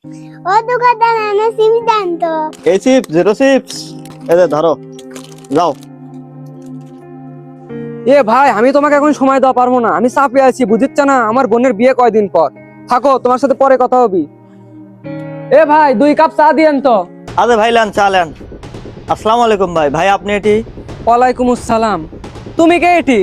ও দোকানদার এনে চিপস দেন তো। এই চিপস, জিরো চিপস, এই ধরো, যাও। এ ভাই, আমি তোমাকে এখন সময় দেওয়া পারবো না, আমি চাপে আছি, বুঝিচ্ছ না? আমার বোনের বিয়ে কয়দিন পর। থাকো, তোমার সাথে পরে কথা হবি। এ ভাই, 2 কাপ চা দিয়েন তো। আরে ভাই লেন, চা লেন। আসসালামু আলাইকুম ভাই। ভাই আপনি এটি? ওয়ালাইকুম আসসালাম। তুমি কে এটি?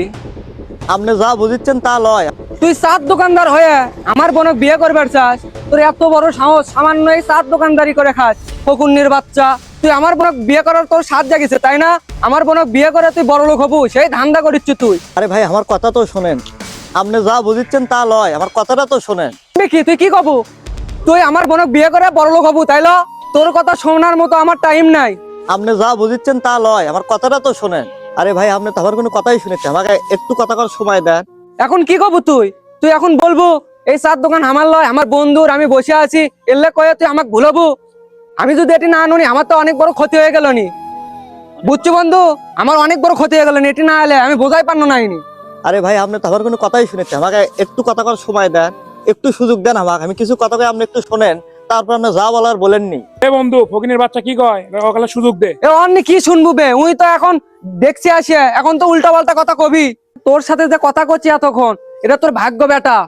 আপনি যা বুঝিচ্ছেন তা লয়। তুই চার দোকানদার হয়ে আমার বোনক বিয়ে করবার চাস? তোর এত বড় সাহস, সামান্য এই চার দোকানদারি করে খাস, ফকুন্নির বাচ্চা। তুই আমার বোনক বিয়ে করার তোর সাথ জাগিছে, তাই না? আমার বোনক বিয়ে করে তুই বড় লোক হবু, সেই ধান্দা করিচ্ছ তুই। আরে ভাই আমার কথা তো শোনেন। আপনি যা বুঝিচ্ছেন তা লয়, আমার কথাটা তো শোনেন। তুই কি কবু? তুই আমার বোনক বিয়ে করে বড় লোক হবু, তাই না? তোর কথা শোনার মতো আমার টাইম নাই। আপনি যা বুঝিচ্ছেন তা লয়, আমার কথাটা তো শোনেন। আরে ভাই আপনি তো আমার কোনো কথাই শুনেছেন, আমাকে একটু কথা করার সময় দেন। এখন কি কবু তুই? তুই এখন বলবো এই চার দোকান আমার লয়, আমার বন্ধুর, আমি বসে আছি, এলে কয়ে তুই আমাকে ভুলাবো? আমি যদি এটি না নুনি, আমার তো অনেক বড় ক্ষতি হয়ে গেল নি। বুঝছো বন্ধু, আমার অনেক বড় ক্ষতি হয়ে গেল, এটি না এলে আমি বোঝাই পারনো নাইনি। আরে ভাই আপনি তো আমার কোনো কথাই শুনেছেন, আমাকে একটু কথা করার সময় দেন, একটু সুযোগ দেন আমাকে। আমি কিছু কথা কই, আপনি একটু শোনেন, তারপর আপনি যা বলার বলেননি। এ বন্ধু, ফকিনের বাচ্চা কি কয়? ওকালে সুযোগ দে। এ অন্য কি শুনবো বে? উই তো এখন দেখছি আসিয়া, এখন তো উল্টা পাল্টা কথা কবি। তোর সাথে যে কথা করছি এতক্ষণ, এটা তোর ভাগ্য বেটা।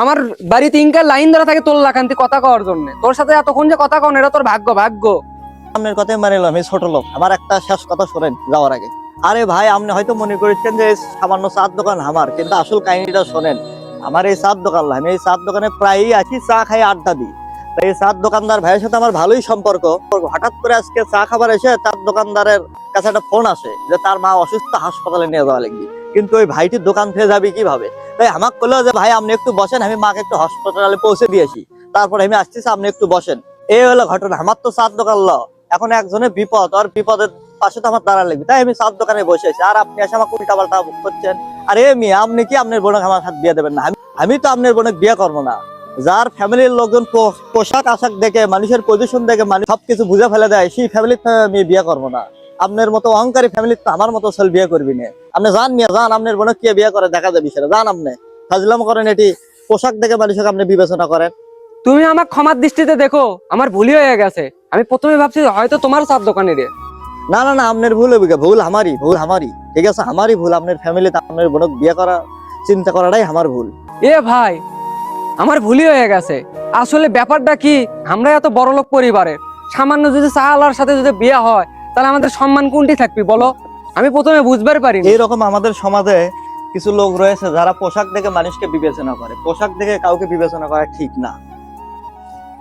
আমার বাড়িতে ইনকার লাইন ধরা থাকে তোর লাখান্তি কথা কওয়ার জন্য। তোর সাথে এতক্ষণ যে কথা কন, এটা তোর ভাগ্য, ভাগ্য। আপনার কথাই মানিলাম, আমি ছোট লোক, আমার একটা শেষ কথা শোনেন যাওয়ার আগে। আরে ভাই আপনি হয়তো মনে করছেন যে এই সামান্য চার দোকান আমার, কিন্তু আসল কাহিনীটা শোনেন। আমার এই চার দোকান, আমি এই চার দোকানে প্রায়ই আছি, চা খাই, আড্ডা দিই। তাই এই চার দোকানদার ভাইয়ের সাথে আমার ভালোই সম্পর্ক। হঠাৎ করে আজকে চা খাবার এসে চার দোকানদারের কাছে একটা ফোন আসে যে তার মা অসুস্থ, হাসপাতালে নিয়ে যাওয়া লাগবে। কিন্তু ওই ভাইটির দোকান থেকে যাবে কিভাবে? তাই আমাকে বললো যে ভাই আপনি একটু বসেন, আমি মাকে একটু হাসপাতালে পৌঁছে দিয়েছি, তারপর আমি আসতেছি, আপনি একটু বসেন। এই হলো ঘটনা। আমার তো চার দোকান এখন একজনের বিপদ, আর বিপদের পাশে তো আমার দাঁড়া লাগবে, তাই আমি চার দোকানে বসে আছি। আর আপনি এসে আমাকে উল্টা পাল্টা করছেন। আর এ মেয়ে, আপনি কি আপনার বোনকে আমার হাত বিয়ে দেবেন না? আমি তো আপনার বোনকে বিয়ে করবো না। যার ফ্যামিলির লোকজন পোশাক আশাক দেখে, মানুষের পজিশন দেখে, মানুষ সবকিছু বুঝে ফেলে দেয়, সেই ফ্যামিলির আমি বিয়ে করবো না। আপনার মতো অহংকারী ফ্যামিলির তো আমার মতো ছেলে বিয়ে করবি না। আপনি যান মিয়া, যান, আপনার বোনকে কে বিয়ে করে দেখা যাবে সেটা যান। আপনি ফাজলাম করেন, এটি পোশাক দেখে মানুষকে আপনি বিবেচনা করেন। তুমি আমার ক্ষমার দৃষ্টিতে দেখো, আমার ভুলই হয়ে গেছে। আমি প্রথমে ভাবছি হয়তো তোমার চার দোকানের। না না না, আপনার ভুল হবে, ভুল আমারই, ভুল আমারই, ঠিক আছে, আমারই ভুল। আপনার ফ্যামিলিতে আপনার বোনকে বিয়ে করা চিন্তা করাটাই আমার ভুল। এ ভাই, আমার ভুলই হয়ে গেছে। আসলে ব্যাপারটা কি, আমরা এত বড় লোক পরিবারের, সামান্য যদি চালার সাথে যদি বিয়ে হয়, তাহলে আমাদের সম্মান কোনটি থাকবে বলো? আমি প্রথমে বুঝবার পারিনি। এইরকম আমাদের সমাজে কিছু লোক রয়েছে যারা পোশাক দেখে মানুষকে বিবেচনা করে। পোশাক দেখে কাউকে বিবেচনা করা ঠিক না।